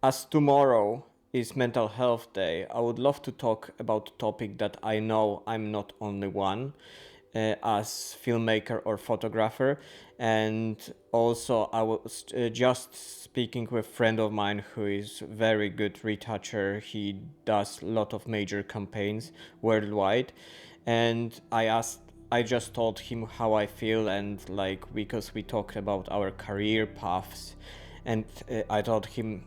As tomorrow is Mental Health Day, I would love to talk about a topic that I know I'm not only one as filmmaker or photographer, and also I was just speaking with a friend of mine who is very good retoucher. He does a lot of major campaigns worldwide, and I just told him how I feel, and like because we talked about our career paths, and I told him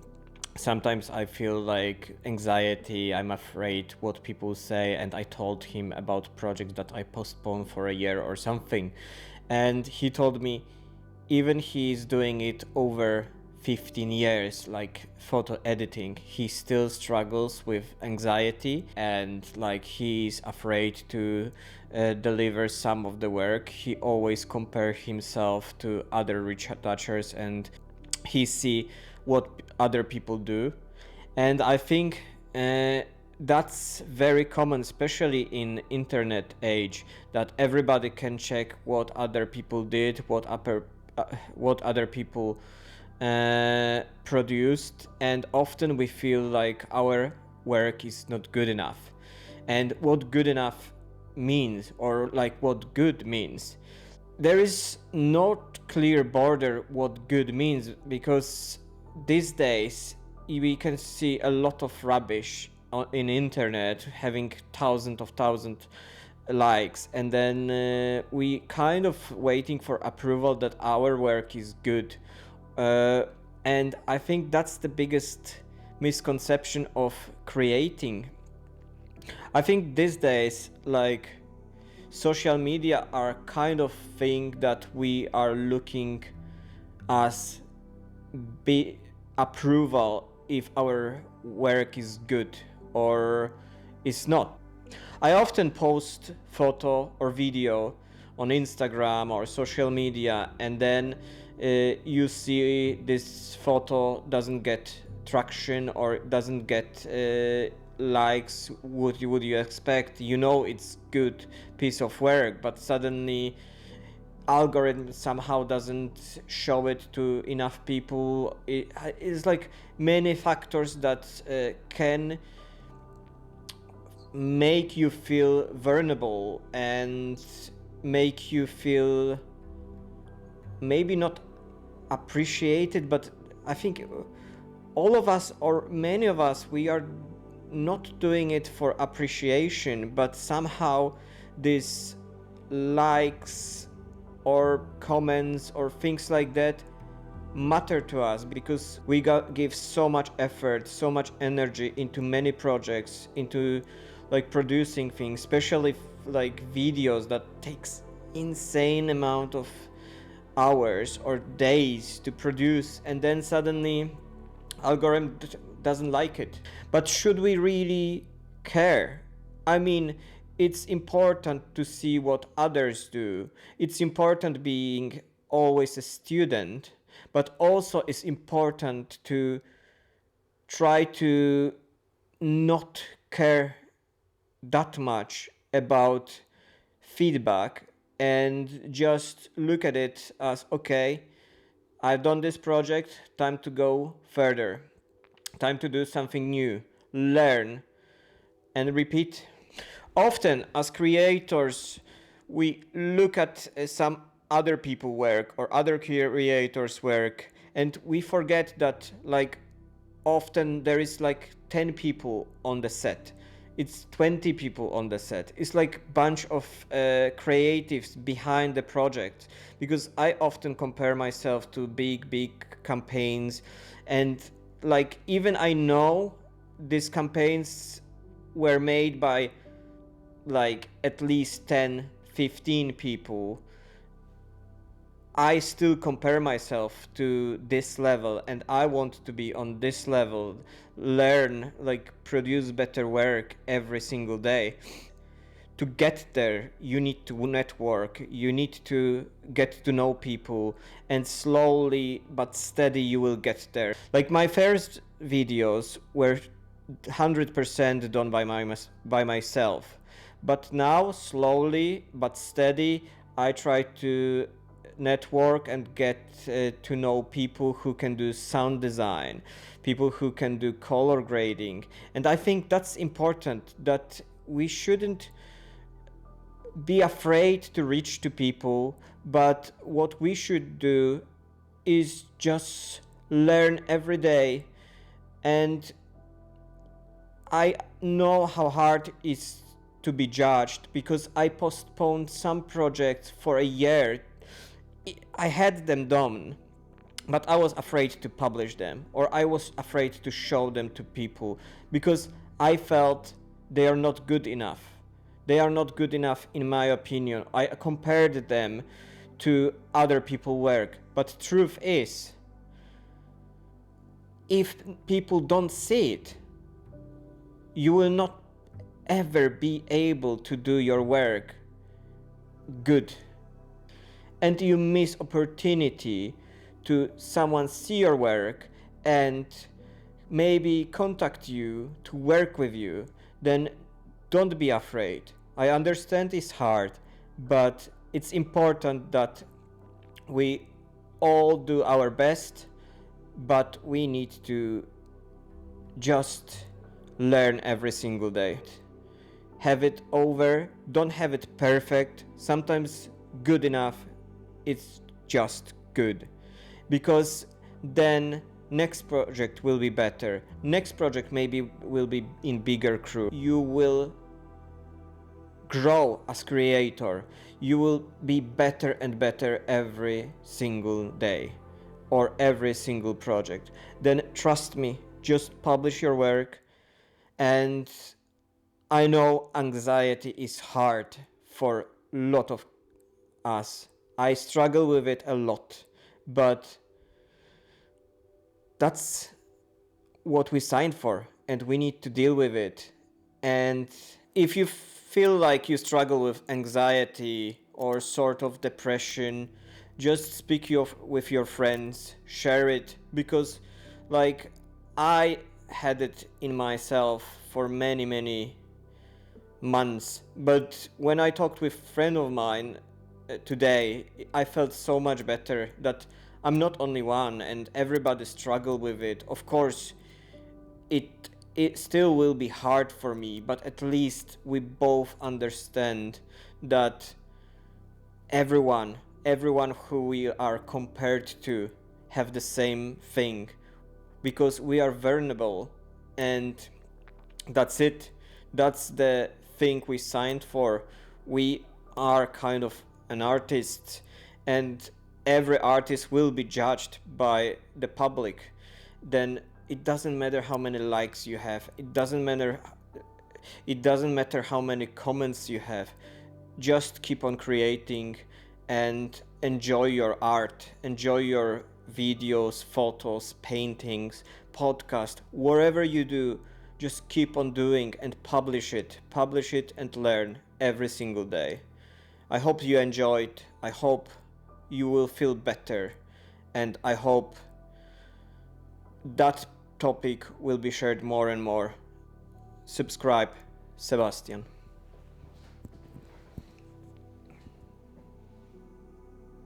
sometimes I feel like anxiety, I'm afraid what people say, and I told him about projects that I postponed for a year or something. And he told me even he's doing it over 15 years, like photo editing, he still struggles with anxiety, and like he's afraid to deliver some of the work. He always compare himself to other retouchers, and he see what other people do. And I think that's very common, especially in internet age, that everybody can check what other people did, what other people produced, and often we feel like our work is not good enough. And what good enough means, or like what good means, there is not clear border what good means, because these days we can see a lot of rubbish in internet having thousands likes, and then we kind of waiting for approval that our work is good, uh, and I think that's the biggest misconception of creating. I think these days, like, social media are kind of thing that we are looking as be approval if our work is good or is not. I often post photo or video on Instagram or social media, and then you see this photo doesn't get traction or doesn't get likes would you expect. You know it's good piece of work, but suddenly algorithm somehow doesn't show it to enough people. It is like many factors that can make you feel vulnerable and make you feel maybe not appreciated, but I think all of us, or many of us, we are not doing it for appreciation, but somehow these likes or comments or things like that matter to us, because we give so much effort, so much energy into many projects, into like producing things, especially like videos that takes insane amount of hours or days to produce, and then suddenly algorithm doesn't like it. But should we really care? I mean, it's important to see what others do. It's important being always a student, but also it's important to try to not care that much about feedback and just look at it as, okay, I've done this project, time to go further, time to do something new, learn and repeat. Often as creators, we look at some other people work or other creators work, and we forget that like often there is like 10 people on the set, it's 20 people on the set, it's like bunch of creatives behind the project. Because I often compare myself to big campaigns, and like even I know these campaigns were made by like at least 10-15 people, I still compare myself to this level, and I want to be on this level, learn, like produce better work every single day. To get there, you need to network, you need to get to know people, and slowly but steady you will get there. Like my first videos were 100% done by myself, but now slowly but steady I try to network and get to know people who can do sound design, people who can do color grading. And I think that's important, that we shouldn't be afraid to reach to people, but what we should do is just learn every day. And I know how hard it is to be judged, because I postponed some projects for a year. I had them done, but I was afraid to publish them, or I was afraid to show them to people, because I felt they are not good enough. They are not good enough in my opinion. I compared them to other people's work. But truth is, if people don't see it, you will not ever be able to do your work good. And you miss opportunity to someone see your work and maybe contact you to work with you. Then don't be afraid. I understand it's hard, but it's important that we all do our best, but we need to just learn every single day. Have it over, don't have it perfect. Sometimes good enough, it's just good. Because then next project will be better. Next project maybe will be in bigger crew. You will grow as creator. You will be better and better every single day or every single project. Then trust me, just publish your work. And I know anxiety is hard for a lot of us. I struggle with it a lot, but that's what we signed for, and we need to deal with it. And if you feel like you struggle with anxiety or sort of depression, just speak with your friends, share it, because like I had it in myself for many months. But when I talked with a friend of mine today, I felt so much better that I'm not only one and everybody struggle with it. Of course, it still will be hard for me, but at least we both understand that everyone who we are compared to have the same thing, because we are vulnerable, and that's it. That's the thing we signed for. We are kind of an artist, and every artist will be judged by the public. Then it doesn't matter how many likes you have. It doesn't matter how many comments you have. Just keep on creating and enjoy your art, enjoy your videos, photos, paintings, podcast, whatever you do. Just keep on doing and publish it and learn every single day. I hope you enjoyed. I hope you will feel better, and I hope that topic will be shared more and more. Subscribe, Sebastian.